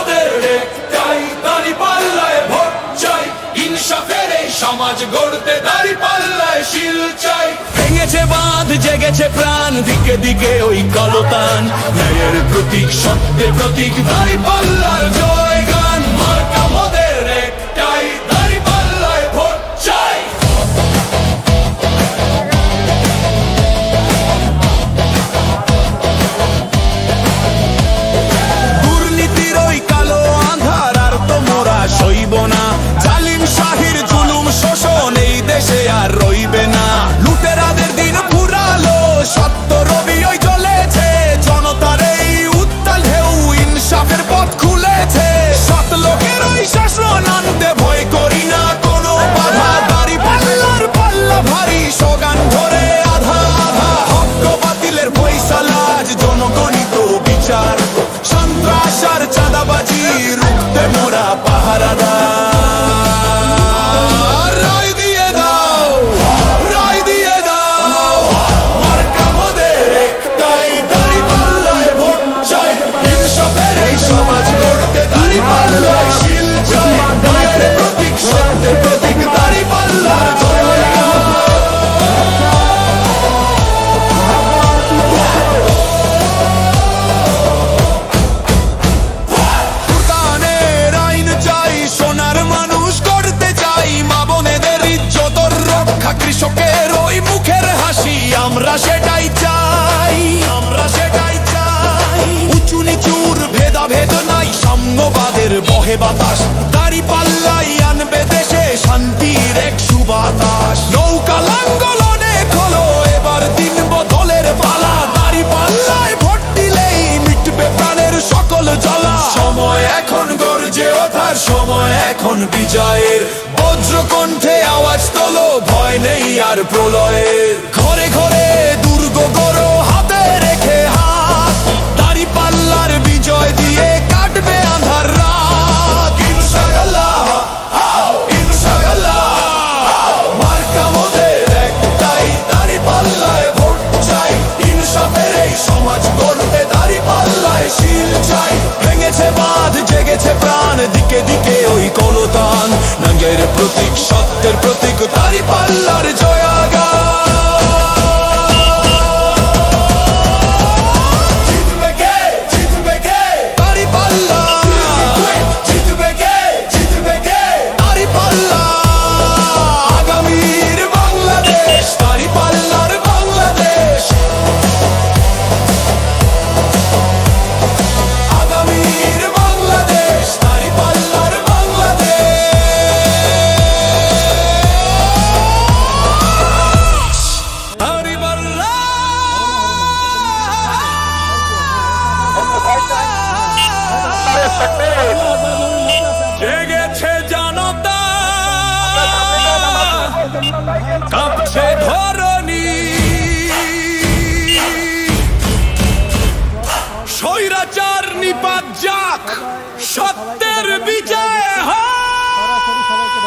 মোদের একটাই, দাঁড়িপাল্লায় ভোট চাই। ইনসাফের এই সমাজ গড়তে দাঁড়িপাল্লায় শিল চাই। ভেঙেছে বাঁধ, জেগেছে প্রাণ, দিকে দিকে ওই কলতান। ন্যায়ের প্রতীক, সত্যের প্রতীক, দাঁড়িপাল্লার জয়গান। মার্কা মোদের একটাই, দাঁড়িপাল্লায় ভোট চাই। দুর্নীতির ওই কালো আঁধার আর তো মোরা সইব না। জালিম শাহির জুলুম শোষণ এই দেশে আর রইবে না। লুটেরাদের দিন ফুরালো, সত্য রবি ওই জ্বলেছে। জনতার এই উত্তাল ঢেউ ইনসাফের পথ খুলেছে। সৎ লোকের ওই শাসন আনতে ভয় করি না কোনো বাধা। দাঁড়িপাল্লার পাল্লা ভারী, সোগান ধরে আধা আধা। হক বাতিলের ফয়সালা আজ জনগণিত বিচার। সন্ত্রাস আর চাঁদাবাজি রুখতে মোরা পাহারাদার। রায় দিয়ে দাও, রায় দিয়ে দাও। মার্কা মোদের একটাই, দাঁড়িপাল্লায় ভোট চাই। ইনসাফের এই সমাজ গড়তে দাঁড়িপাল্লায় শিল চাই। ন্যায়ের প্রতীক, সত্যের প্রতীক, দাঁড়িপাল্লার জয়গান। কোরআনের আইন চাই, সোনার মানুষ করতে চাই। মা বোনেদের ইজ্জতর রক্ষা, কৃষকের ওই মুখের হাসি। আমরা সেটাই চাই, আমরা সেটাই চাই। উঁচু নিচুর ভেদাভেদ নাই, সাম্যবাদের বহে বাতাস। দাঁড়িপাল্লাই আনবে দেশে শান্তির এক সুবাতাস। নৌকা লাঙ্গলনে খোলো, এবার দিন বদলের পালা। দাঁড়িপাল্লায় ভোট দিলেই মিটবে প্রাণের সকল জ্বালা। সময় এখন গর্জে ওঠার, সময় এখন বিজয়ের। বজ্রকণ্ঠে আওয়াজ তোলো, ভয় নেই আর প্রলয়ের। ঘরে ঘরে দুর্গ গড়ো, হাতে রেখে হাত। দাঁড়িপাল্লার বিজয় দিয়ে কাটবে আঁধার রাত। ইনশাআল্লাহ, ইনশাআল্লাহ। মার্কা মোদের একটাই, দাঁড়িপাল্লায় ভোট চাই। ইনসাফের এই সমাজ গড়তে দাঁড়িপাল্লায় শিল চাই। ভেঙেছে বাঁধ, জেগেছে প্রাণ, দিকে দিকে ওই কলতান। ন্যায়ের প্রতীক, সত্যের প্রতীক,